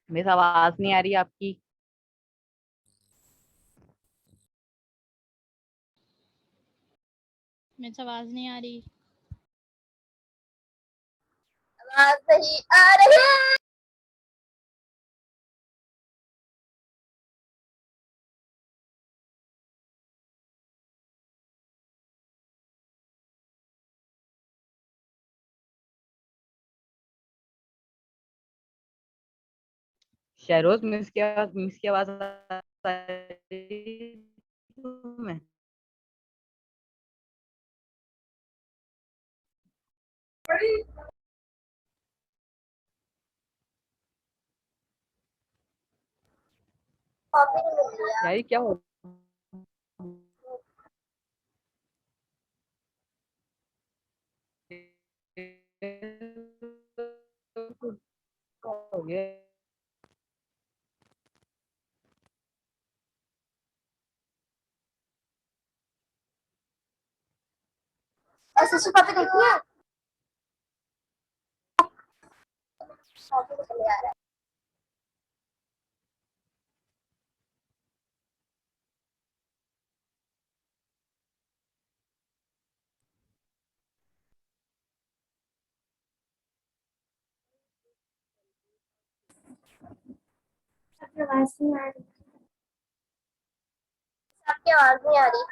Miss आवाज नहीं आ रही आपकी। मेरे से आवाज नहीं आ रही। आवाज नहीं आ रही है। शहरोज, मिस की आवाज आ रही तुम्हें? कॉपी नहीं मिल रही यार ये क्या हो गया? एसएससी कॉपी देखी है? कॉपी नहीं चले आ रहा है। आपकी आवाज नहीं आ रही। आपकी आवाज नहीं आ रही।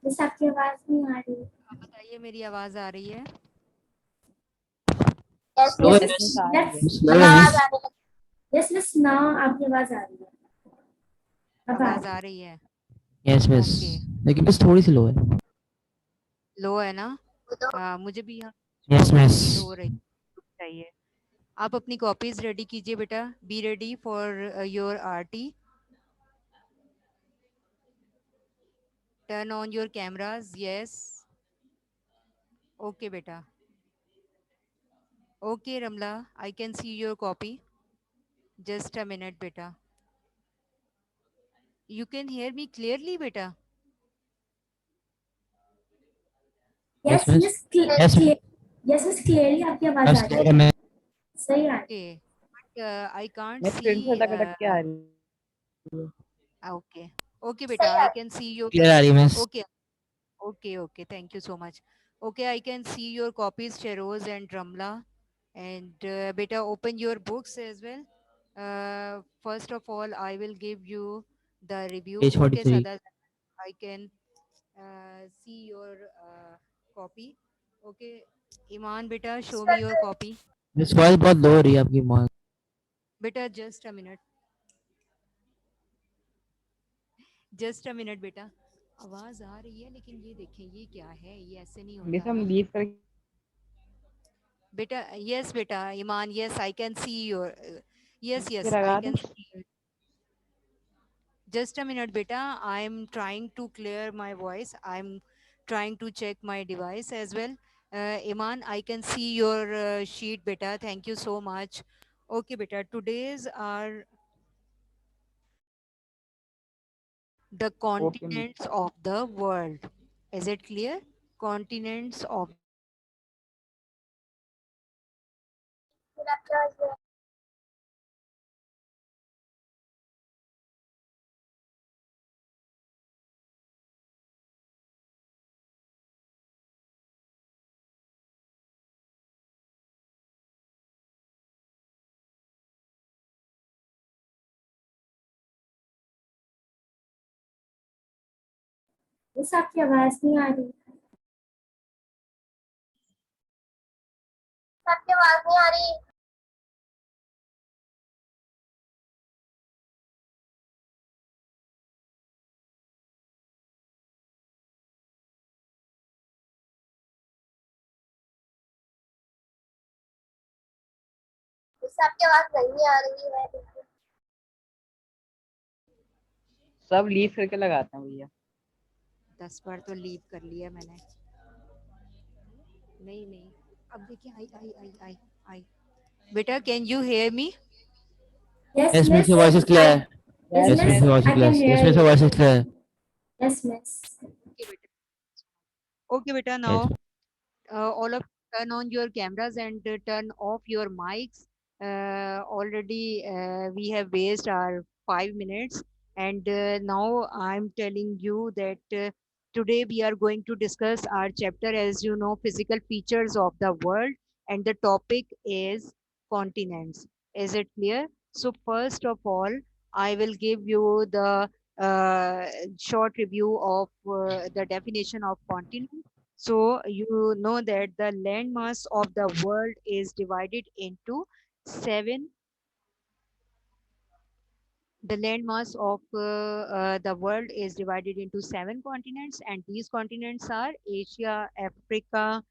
बस आपकी आवाज नहीं आ रही। आप बताइए मेरी आवाज आ रही है? यस यस यस मिस आ रही है। आवाज आने लगी। यस यस नाउ आपकी आवाज आ रही है। अब आ आवाज रही आ है। रही है? Yes miss, okay. लेकिन बस थोड़ी सी लो है। लो है ना? वो तो मुझे भी यहाँ यस थोड़ी मिस। सी लो रही चाहिए। आप अपनी कॉपीज रेडी कीजिए बेटा। Be ready for your RT. Turn on your cameras. Yes. Okay बेटा। Okay Ramla, I can see your copy. Just a minute बेटा। You can hear me clearly बेटा? Yes yes miss. Yes yes yes yes clearly आपकी आवाज आ रही है। Miss. सही आ रही okay, but I can't मैं सी। फिर से अटक अटक के आ रही है। ओके ओके है। बेटा, सही आ आई रही कैन सी योर। क्लियर आ रही है miss. Okay okay, okay, thank you so much. Okay, I can see your copies, Sheroz and Ramla. And beta, open your books as well. First of all, I will give you the review. Page Okay, 43। Sada, I can see your copy. Okay, Iman beta, show me your है। copy. Miss voice बहुत लो हो रही है आपकी mall. Beta, just a minute. Just a minute beta. आवाज आ रही है लेकिन ये देखें ये क्या है, ये ऐसे नहीं मिस होता हम ना लीव कर beta. Yes beta, Iman, yes I can see your yes के yes I लगा दूं? can see it. Just a minute beta, I'm trying to clear my voice. I'm trying to check my device as well. Iman, I can see your sheet beta. Thank you so much. Okay beta, today's are the okay miss. continents of the world. Is it clear? Continents of फिर आपकी आवाज बस आपकी आवाज नहीं आ रही। आपकी आवाज नहीं आ रही। उससे आपकी आवाज नहीं आ रही है बिल्कुल। सब लीव करके लगाते हैं भैया। 10 बार तो लीव कर लिया मैंने। नहीं, अब देखिए, आई। बेटा, can you hear me? Yes, Yes, miss, miss. your voice is clear. Yes, Yes, miss. miss, your voice is I clear. can hear Yes, miss, your you. voice is clear. Yes, miss. Okay, beta. Yes. Now, all of turn on your cameras and turn off your mics. Already, we have wasted our 5 minutes, and now I'm telling you that today we are going to discuss our chapter, as you know, physical features of the world, and the topic is continents. Is it clear? So, first of all, I will give you the short review of the definition of continent. So you know that the landmass of the world is divided into seven. The landmass of the world is divided into 7 continents, and these continents are Asia, Africa,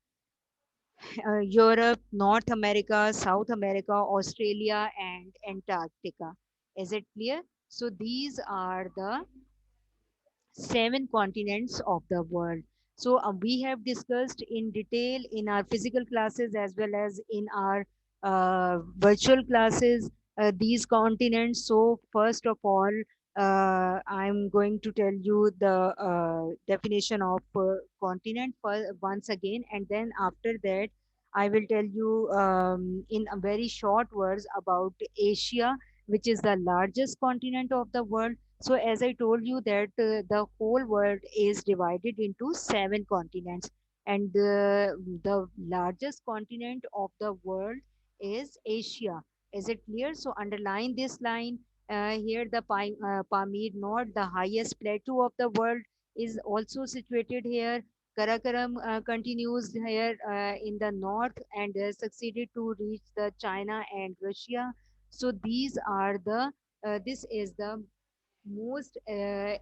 Europe, North America, South America, Australia, and Antarctica. Is it clear? So these are the 7 continents of the world. So we have discussed in detail in our physical classes as well as in our virtual classes these continents. So first of all, I'm going to tell you the definition of continent once again, and then after that, I will tell you in a very short words about Asia, which is the largest continent of the world. So as I told you that the whole world is divided into 7 continents, and the largest continent of the world is Asia. Is it clear? So underline this line. Here the Pamir Nord, the highest plateau of the world, is also situated here. Karakoram continues here in the north and succeeded to reach the China and Russia. So these are the this is the most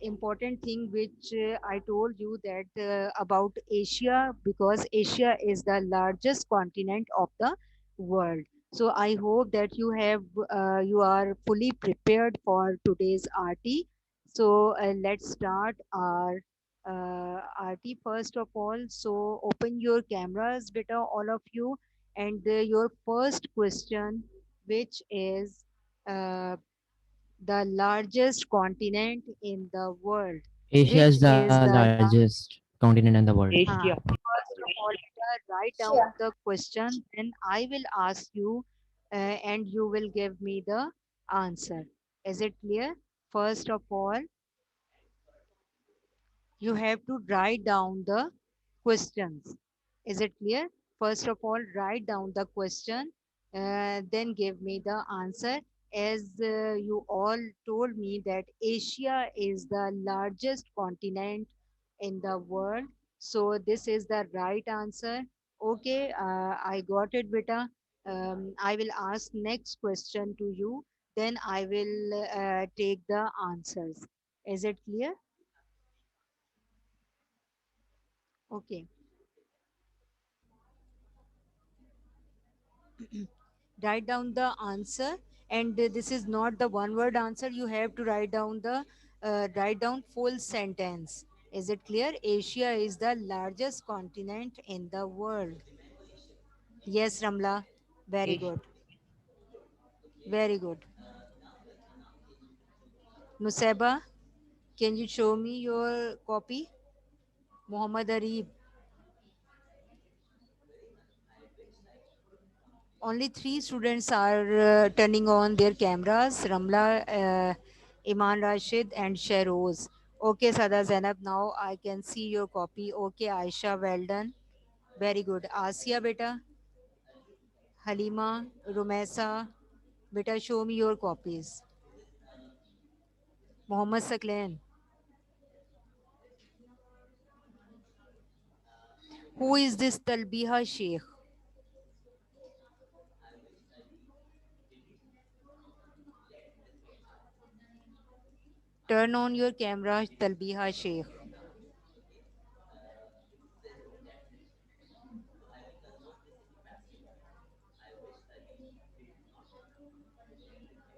important thing which I told you that about Asia, because Asia is the largest continent of the world. So I hope that you are fully prepared for today's RT. So let's start our RT first of all. So open your cameras, beta, all of you, and your first question, which is uh, the largest continent in the world, Asia is which the is the largest continent in the world. Asia. first of all, write down Sure. the question, then I will ask you and you will give me the answer. Is it clear? First of all, you have to write down the questions. Is it clear? First of all, write down the question, then give me the answer. As you all told me that Asia is the largest continent in the world. So this is the right answer. Okay, I got it, beta. I will ask next question to you. Then I will take the answers. Is it clear? Okay. Write down the answer, and this is not the one word answer. You have to write down full sentence. Is it clear? Asia is the largest continent in the world. Yes, Ramla. Very good. Very good. Nuseba, can you show me your copy? Muhammad Arif. Only 3 students are turning on their cameras. Ramla, Iman Rashid, and Shehroz. Okay, Sada Zainab, now I can see your copy. Okay, Aisha, well done. Very good. Asia, beta. Halima, Rumesa, beta, show me your copies. Mohammed Saklan. Who is this Talbiha Sheikh? Turn on your camera, Talbiha Sheikh.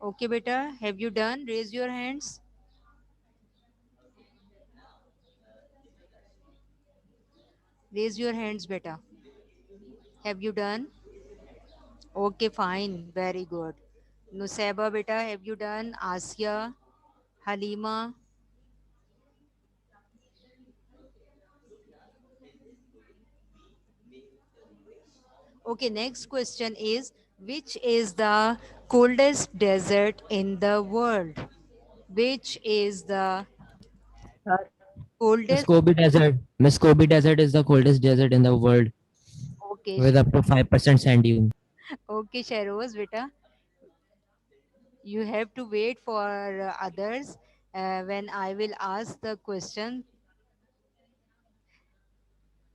Okay, beta, have you done? Raise your hands. Raise your hands, beta. Have you done? Okay, fine. Very good. Nusaiba, beta, have you done? Asya, Halima. Okay, next question is, which is the coldest desert in the world? Which is the coldest? Muscovy Desert. Muscovy Desert is the coldest desert in the world Okay, with up to 5% sand dune. okay, Shairoz, beta. You have to wait for others when I will ask the question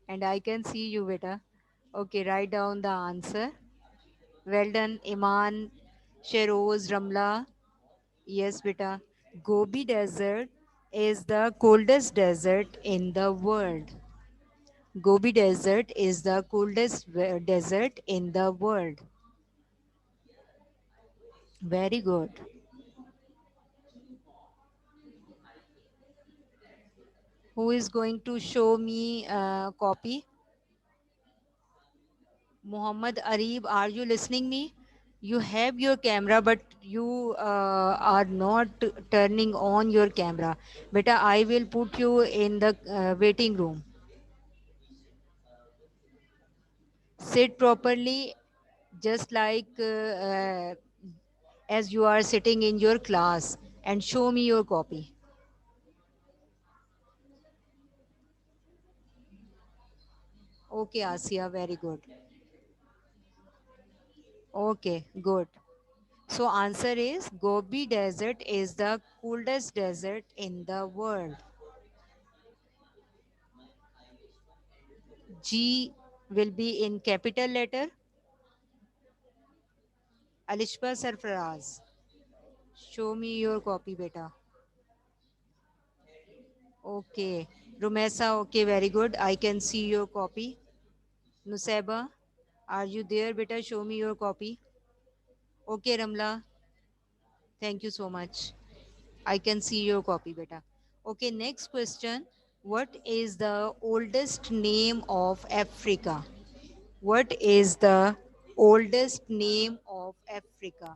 and I can see you, beta. Okay, write down the answer. Well done, Iman, Sheroz, Ramla. Yes, beta. Gobi Desert is the coldest desert in the world. Gobi Desert is the coldest desert in the world. Very good. Who is going to show me a copy? Muhammad Arib, are you listening me? You have your camera, but you are not turning on your camera. Beta, I will put you in the waiting room. Sit properly, just like as you are sitting in your class, and show me your copy. Okay, Asia, very good. Okay, good. So answer is Gobi Desert is the coolest desert in the world. G will be in capital letter. Alishba Sarfaraz. Show me your copy, beta. Okay. Rumesa, okay, very good. I can see your copy. Nusaiba, are you there, beta? Show me your copy. Okay, Ramla. Thank you so much. I can see your copy, beta. Okay, next question. What is the oldest name of Africa? What is the oldest name of Africa?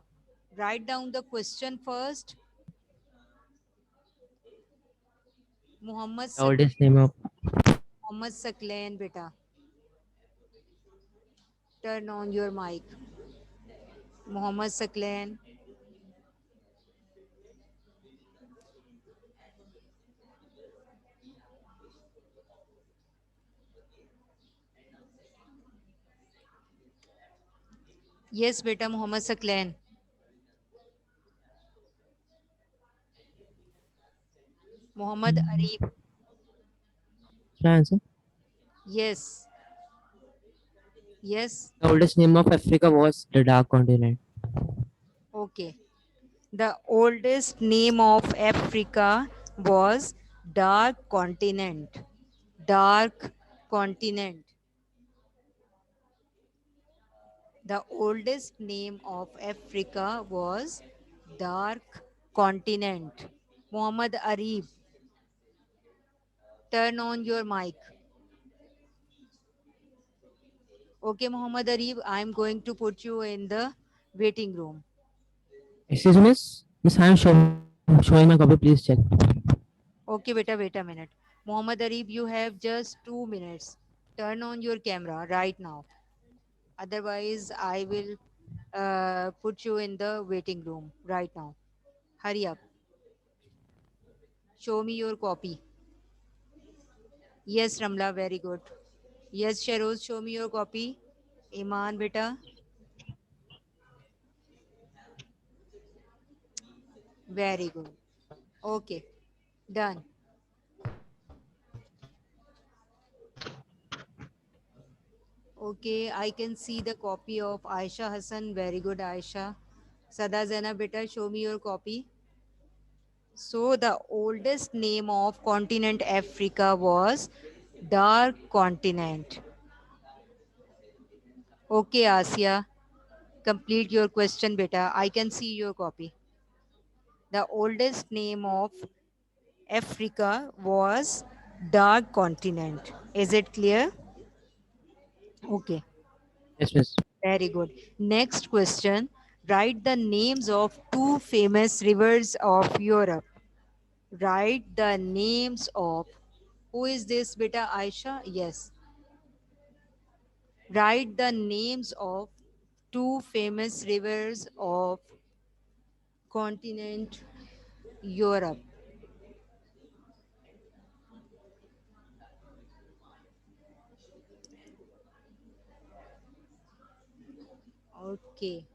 Write down the question first. Muhammad The oldest name of Muhammad Saklan, beta. Turn on your mic. Muhammad Saklan. Yes, beta, Muhammad Saklan. Muhammad Arif. should I answer? Yes. Yes. The oldest name of Africa was the Dark Continent. Okay. The oldest name of Africa was Dark Continent. Dark Continent. The oldest name of Africa was Dark Continent. Muhammad Arif, turn on your mic. Okay, Muhammad Arif, I'm going to put you in the waiting room. Excuse me, Miss? Miss, I am showing my copy. Please check. Okay, beta, wait a minute. Muhammad Arif, you have just 2 minutes. Turn on your camera right now. Otherwise, I will put you in the waiting room right now. Hurry up. Show me your copy. Yes, Ramla, very good. Yes, Sharoz, show me your copy. Iman, beta. Very good. Okay, done. Okay, I can see the copy of Aisha Hassan. Very good, Aisha. Sada Zana, beta, show me your copy. So, the oldest name of continent Africa was Dark Continent. Okay, Asia, complete your question, beta. I can see your copy. The oldest name of Africa was Dark Continent. Is it clear? Okay, Yes, miss. very good. Next question. Write the names of two famous rivers of Europe. Write the names of. Who is this, beta Aisha? Yes. Write the names of two famous rivers of continent Europe. Okay.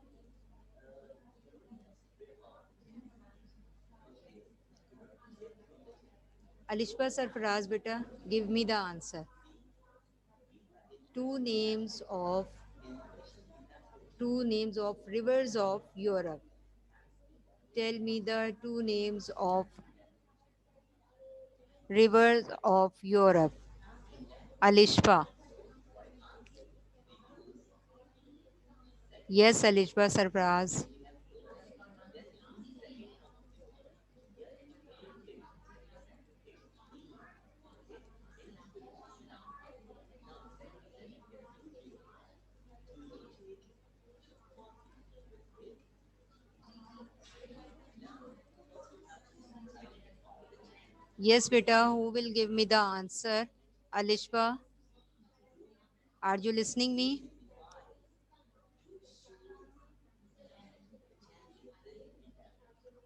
Alishba Sarfaraz, beta, give me the answer. Two names of rivers of Europe. Tell me the two names of rivers of Europe. Alishba. Yes, Alishba Sarfaraz. Yes, beta, who will give me the answer? Alishba, are you listening me?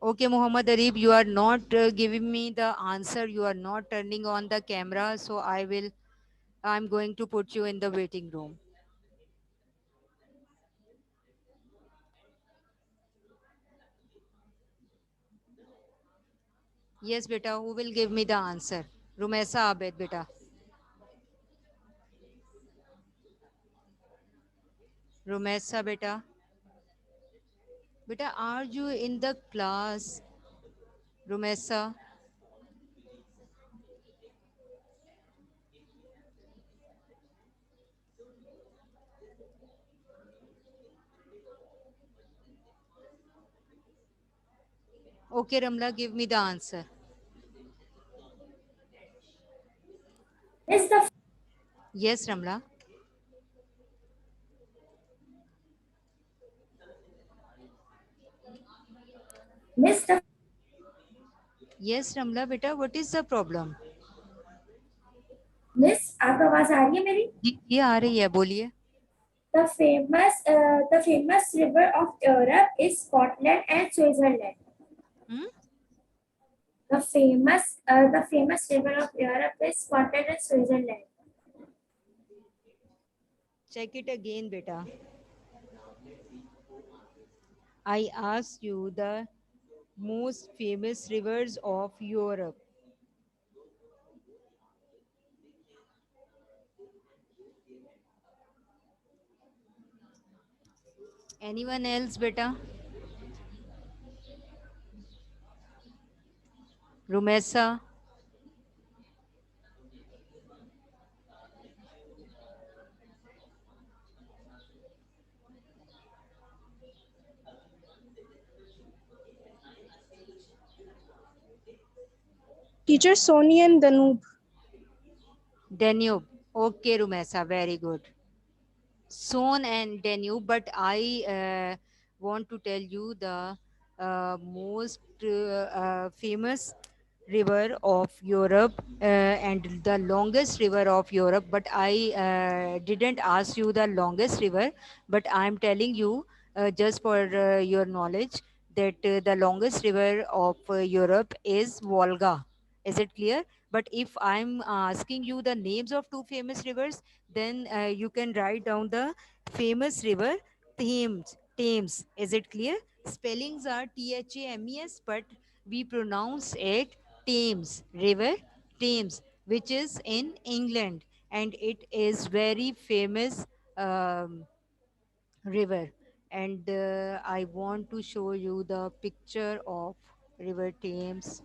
Okay, Muhammad Arif, you are not giving me the answer. You are not turning on the camera. So I'm going to put you in the waiting room. Yes, beta, who will give me the answer? Rumesa Abed, beta. Rumesa, beta. Beta, are you in the class? Rumesa. Okay, Ramla, give me the answer. Miss the Yes, Ramla. Miss the Yes, Ramla, beta, what is the problem? Miss आपको आवाज आ रही है मेरी? ये आ रही है, बोलिए. The famous river of Europe is Scotland and Switzerland. Hmm? The famous river of Europe is Scotland and Switzerland. Check it again, beta. I asked you the most famous rivers of Europe. Anyone else, beta? Rumesa? Teacher Sony and Danube. Danube. Okay, Rumesa, very good. Son and Danube, but I want to tell you the most famous river of Europe and the longest river of Europe. But I didn't ask you the longest river, but I'm telling you just for your knowledge that the longest river of Europe is Volga. Is it clear? But if I'm asking you the names of two famous rivers, then you can write down the famous river Thames. Thames. Is it clear? Spellings are Thames, but we pronounce it Thames. River Thames, which is in England, and it is very famous river. And I want to show you the picture of River Thames.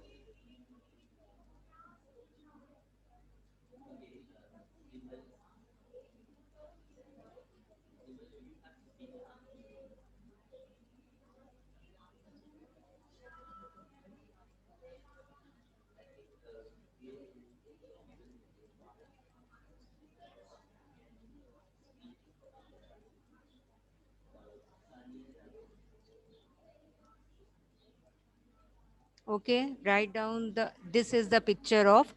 Okay, write down this is the picture of,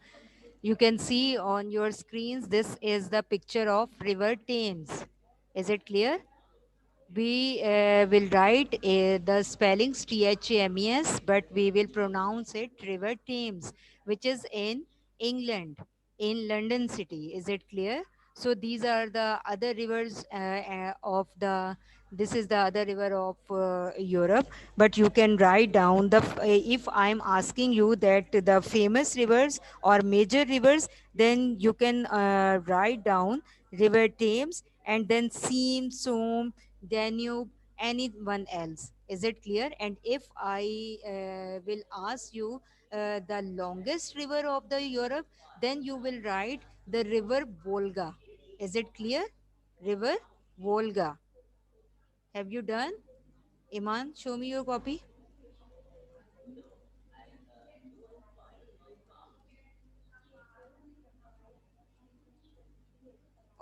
you can see on your screens, this is the picture of River Thames. Is it clear? We will write the spellings THAMES, but we will pronounce it River Thames, which is in England, in London city. Is it clear? So these are the other rivers of the. This is the other river of Europe. But you can write down if I'm asking you that the famous rivers or major rivers, then you can write down River Thames and then Seine, Somme, Danube, anyone else. Is it clear? And if I will ask you the longest river of the Europe, then you will write the river Volga. Is it clear? River Volga. Have you done? Iman, show me your copy.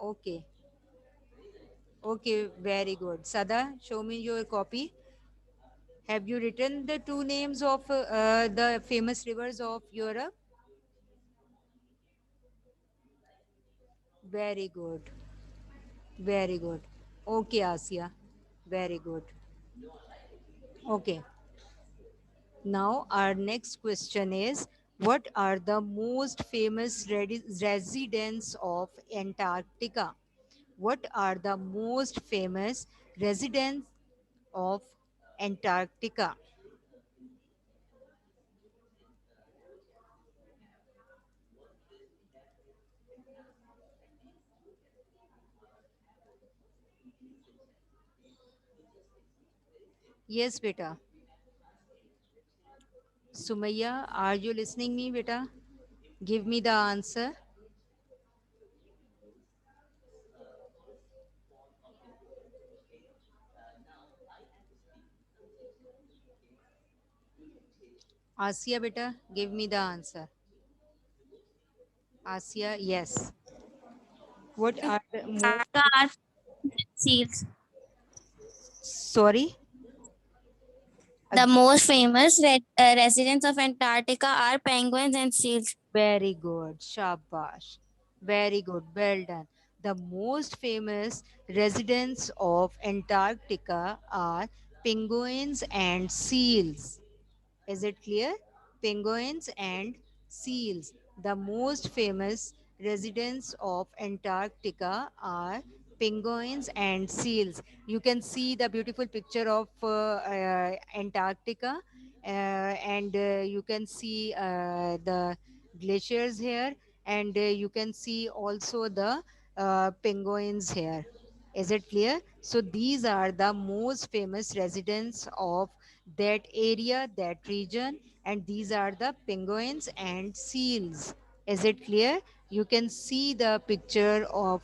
Okay. Okay, very good. Sada, show me your copy. Have you written the two names of the famous rivers of Europe? Very good. Very good. Okay, Asia. Very good. Okay. Now, our next question is, what are the most famous residents of Antarctica? What are the most famous residents of Antarctica? Yes, beta. Sumaya, are you listening me, beta? Give me the answer. Asia, beta, give me the answer. Asia, yes. What are the most? Are seals. Sorry. The most famous residents of Antarctica are penguins and seals. Very good. Shabash. Very good. Well done. The most famous residents of Antarctica are penguins and seals. Is it clear? Penguins and seals. The most famous residents of Antarctica are penguins and seals. You can see the beautiful picture of Antarctica, and you can see the glaciers here, and you can see also the penguins here. Is it clear? So these are the most famous residents of that area, that region, and these are the penguins and seals. Is it clear? You can see the picture of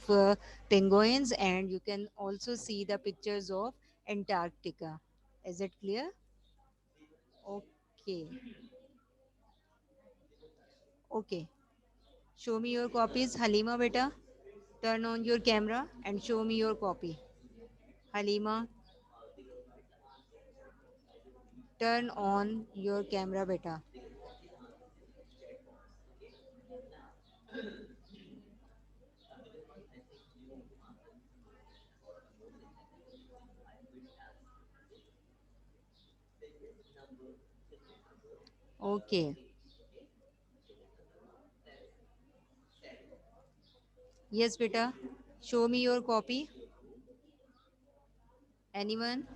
penguins, and you can also see the pictures of Antarctica. Is it clear? Okay. Okay. Show me your copies, Halima beta. Turn on your camera and show me your copy. Halima, turn on your camera beta. Okay. Yes, beta. Show me your copy. Anyone?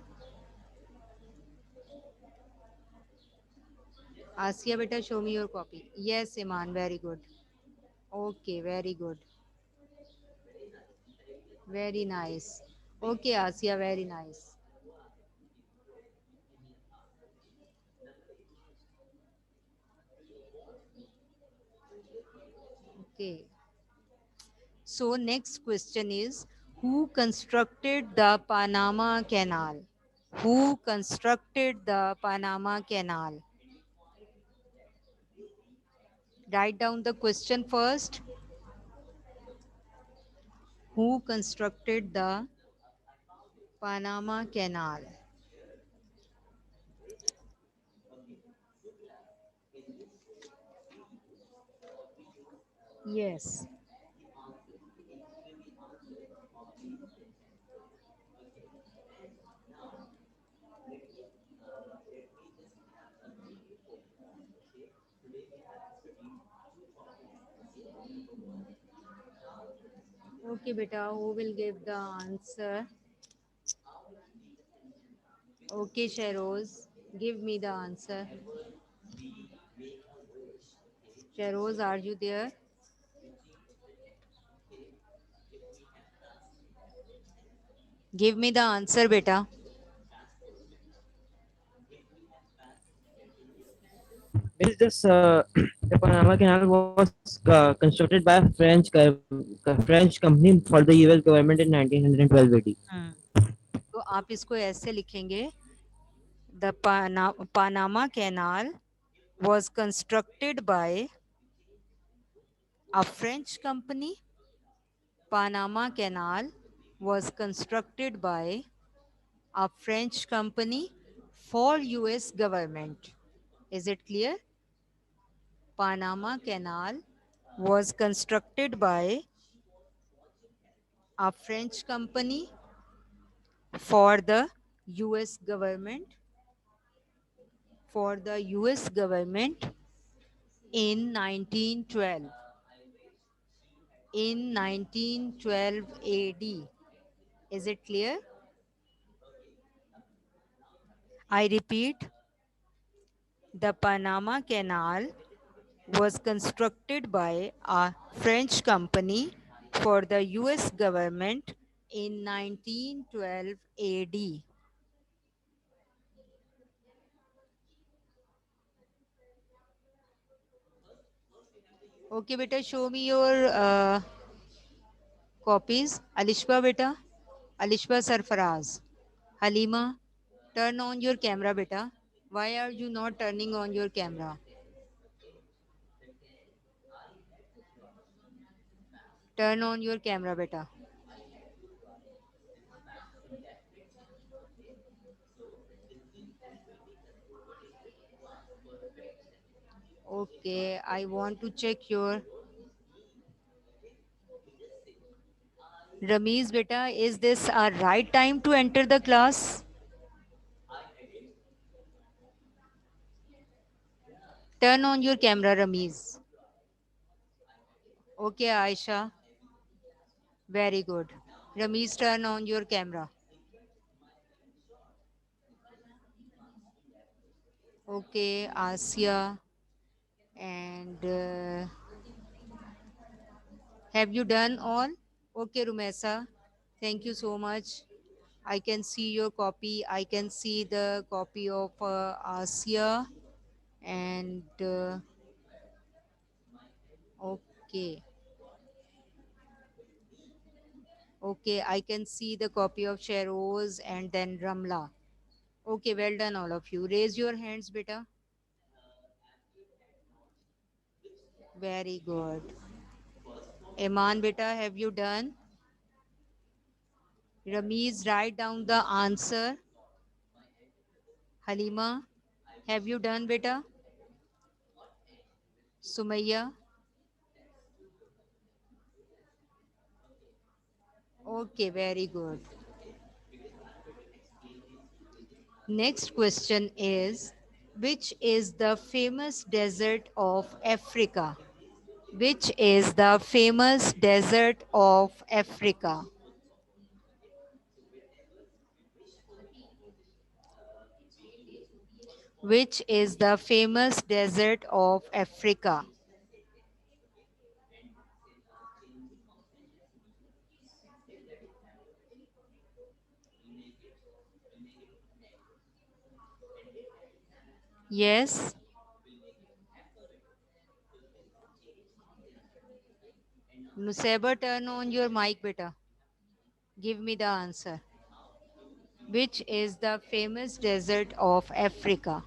Asia, beta, show me your copy. Yes, Iman, very good. Okay, very good. Very nice. Okay, Asia, very nice. Okay. So, next question is, who constructed the Panama Canal? Who constructed the Panama Canal? Write down the question first. Who constructed the Panama Canal? Yes. Okay, beta, who will give the answer? Okay, Sheroz, give me the answer. Sheroz, are you there? Give me the answer, beta. It's just the Panama Canal was constructed by a French company for the US government in 1912 AD. तो आप इसको ऐसे लिखेंगे, the Panama Canal was constructed by a French company. Panama Canal was constructed by a French company for US government. Is it clear? Panama Canal was constructed by a French company for the US government in 1912 AD. Is it clear? I repeat, the Panama Canal was constructed by a French company for the US government in 1912 AD. Okay, beta, show me your copies. Alishba, beta. Alishba Sarfaraz. Halima, turn on your camera, beta. Why are you not turning on your camera? Turn on your camera, beta. Okay, I want to check your Ramiz, beta. Is this a right time to enter the class? Turn on your camera, Ramiz. Okay, Aisha. Very good. Ramiz, turn on your camera. Okay, Asia. And have you done all? Okay, Rumesa. Thank you so much. I can see your copy. I can see the copy of Asia. And okay. Okay, I can see the copy of Sheroz and then Ramla. Okay, well done, all of you. Raise your hands, beta. Very good. Iman, beta, have you done? Ramiz, write down the answer. Halima, have you done, beta? Sumaya? Okay, very good. Next question is, which is the famous desert of Africa? Which is the famous desert of Africa? Which is the famous desert of Africa? Yes. Nusaiba, turn on your mic, beta. Give me the answer. Which is the famous desert of Africa?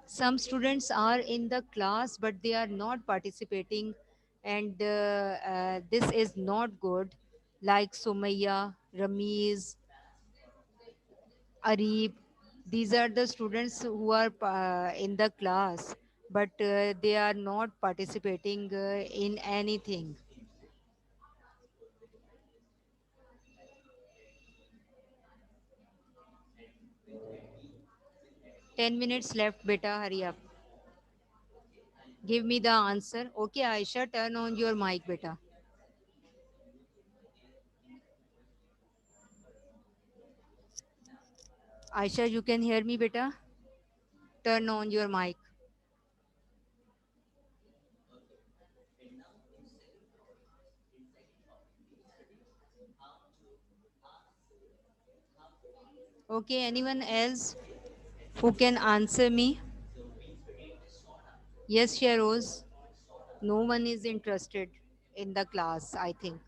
Some students are in the class, but they are not participating, and this is not good. Like Sumaya, Ramiz, Arib, these are the students who are in the class, but they are not participating in anything. Ten minutes left, beta. Hurry up. Give me the answer. Okay, Aisha, turn on your mic, beta. Aisha, you can hear me, beta? Turn on your mic. Okay, anyone else who can answer me? Yes, Sheroz. No one is interested in the class, I think.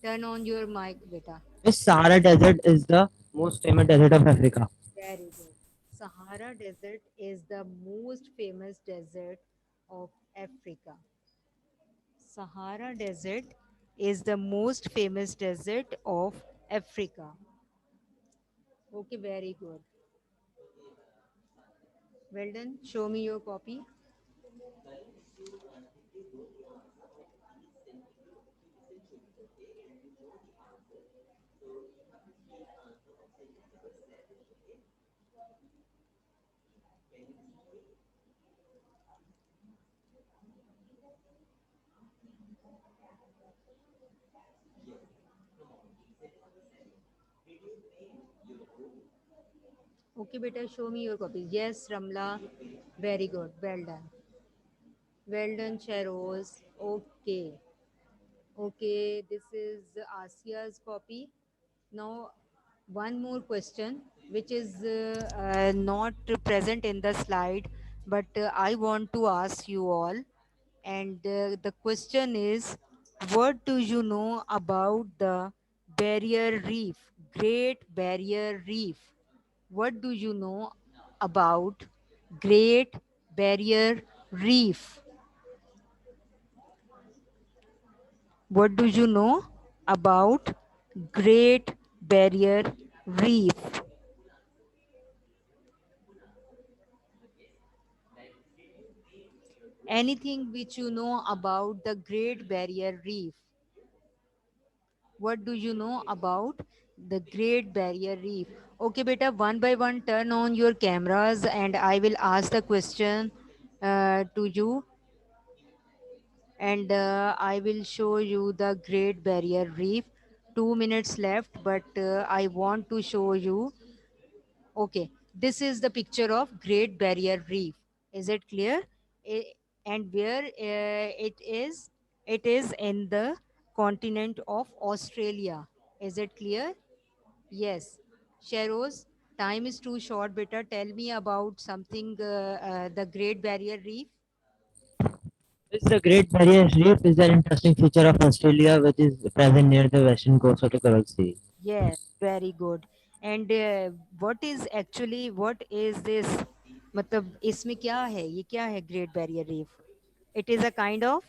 Turn on your mic, beta. The Sahara Desert is the most famous desert of Africa. Very good. Sahara Desert is the most famous desert of Africa. Sahara Desert is the most famous desert of Africa. Okay, very good. Well done. Show me your copy. Okay, beta, show me your copy. Yes, Ramla. Very good. Well done. Well done, Cheros. Okay. Okay, this is Asia's copy. Now, one more question, which is not present in the slide, but I want to ask you all. And the question is, what do you know about the Barrier Reef, Great Barrier Reef? What do you know about Great Barrier Reef? What do you know about Great Barrier Reef? Anything which you know about the Great Barrier Reef? What do you know about the Great Barrier Reef? Okay, beta, one by one, turn on your cameras and I will ask the question to you, and I will show you the Great Barrier Reef. 2 minutes left, but I want to show you. Okay, this is the picture of Great Barrier Reef. Is it clear? And where it is? It is in the continent of Australia. Is it clear? Yes. Sheroz, time is too short. Beta, tell me about something. The Great Barrier Reef. This the Great Barrier Reef is an interesting feature of Australia which is present near the western coast of the Coral Sea. Yes, very good. And what is this? मतलब इसमें क्या है? ये क्या है Great Barrier Reef? It is a kind of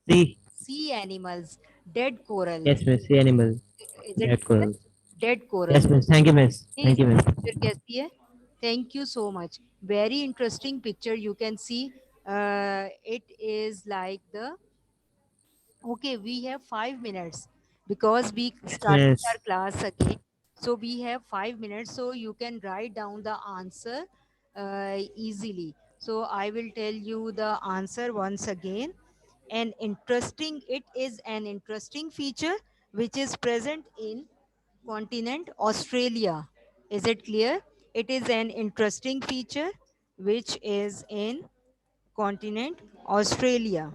Sea. sea animals, dead coral. Yes, miss. Sea animal. Is it Dead clear? corals. Dead coral. Yes, miss. Thank you, miss. ये Thank you, इसकी miss. picture कैसी है? Thank you so much. Very interesting picture. You can see it is like the. Okay, we have 5 minutes because we Yes, started our miss. class again. So we have 5 minutes, so you can write down the answer easily. So I will tell you the answer once again. It is an interesting feature which is present in continent Australia. Is it clear? It is an interesting feature which is in continent Australia,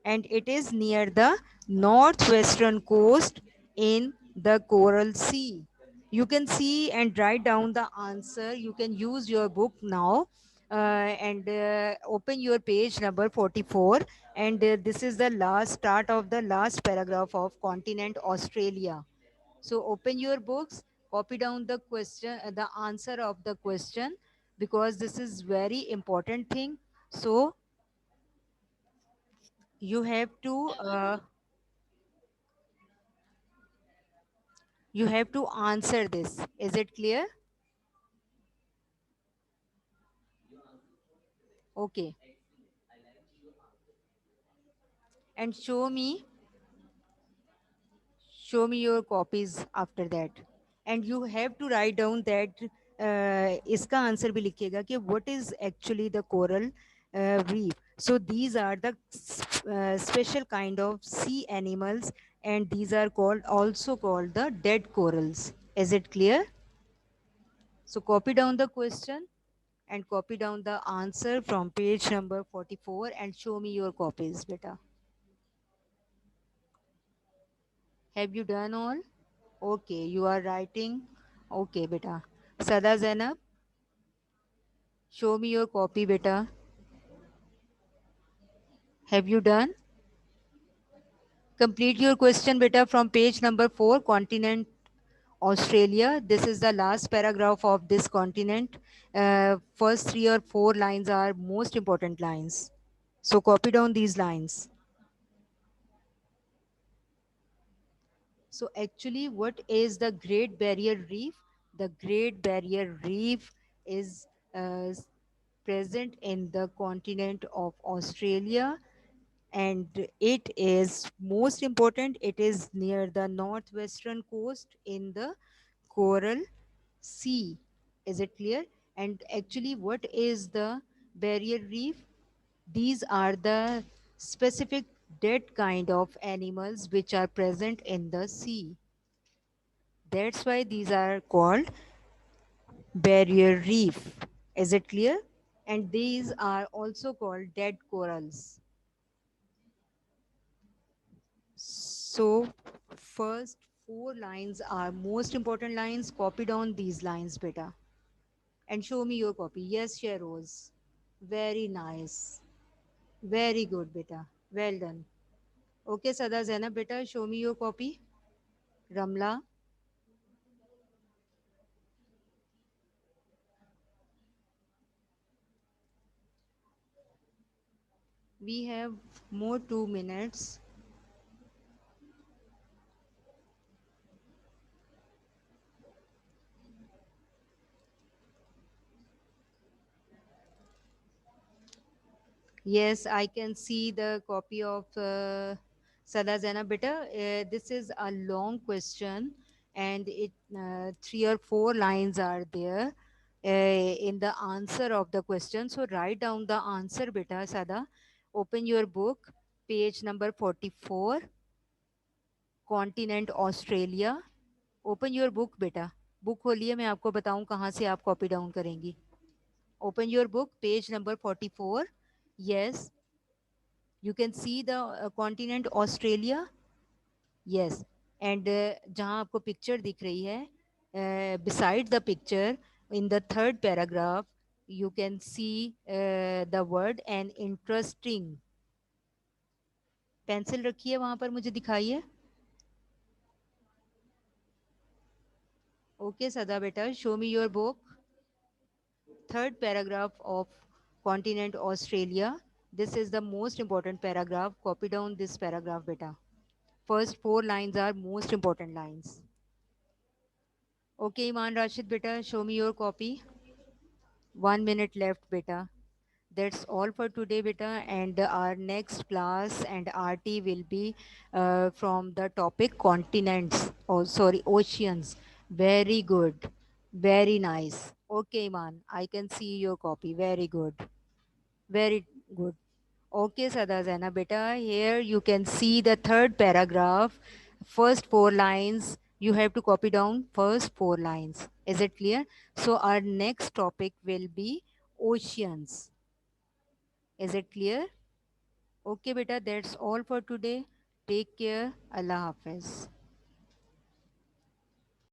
and it is near the northwestern coast in the Coral Sea. You can see and write down the answer. You can use your book now and open your page number 44, and this is the last start of the last paragraph of continent Australia. So open your books, copy down the question, the answer of the question, because this is very important thing. So you have to answer this. Is it clear? Okay. And show me your copies after that. And you have to write down that इसका answer भी लिखिएगा कि what is actually the coral reef. So these are the special kind of sea animals, and these are also called the dead corals. Is it clear? So copy down the question and copy down the answer from page number 44 and show me your copies, beta. Have you done all? Okay, you are writing. Okay, beta. Sada Zainab, show me your copy, beta. Have you done? Complete your question, beta, from page number 4, continent Australia. This is the last paragraph of this continent. First 3 or 4 lines are most important lines. So copy down these lines. So actually, what is the Great Barrier Reef? The Great Barrier Reef is present in the continent of Australia, and it is most important. It is near the northwestern coast in the Coral Sea. Is it clear? And actually, what is the barrier reef? These are the specific dead kind of animals which are present in the sea. That's why these are called barrier reef. Is it clear? And these are also called dead corals. So first 4 lines are most important lines. Copy down these lines, beta. And show me your copy. Yes, Sheroz. Very nice. Very good, beta. Well done. Okay, Sada Zainab, beta, show me your copy. Ramla. We have more 2 minutes. Yes, I can see the copy of Sada Zainab beta. This is a long question, and it 3 or 4 lines are there in the answer of the question. So write down the answer, beta Sada. Open your book, page number 44, continent Australia. Open your book, beta. Book खोलिए, मैं आपको बताऊं कहाँ से आप copy down करेंगी. Open your book, page number 44. Yes, you can see the continent Australia. Yes, and जहाँ आपको picture दिख रही है, beside the picture in the third paragraph you can see the word and interesting. Pencil रखिए वहाँ पर, मुझे दिखाइए. Okay, Sada beta, show me your book. Third paragraph of continent Australia. This is the most important paragraph. Copy down this paragraph, beta. First 4 lines are most important lines. Okay, Iman Rashid, beta, show me your copy. 1 minute left, beta. That's all for today, beta. And our next class and RT will be from the topic continents. Oh, sorry, oceans. Very good. Very nice. Okay, Iman, I can see your copy. Very good. Very good. Okay, Sada Zaina beta, here you can see the third paragraph, first 4 lines. You have to copy down first 4 lines. Is it clear? So our next topic will be oceans. Is it clear? Okay, beta, that's all for today. Take care. Allah Hafiz.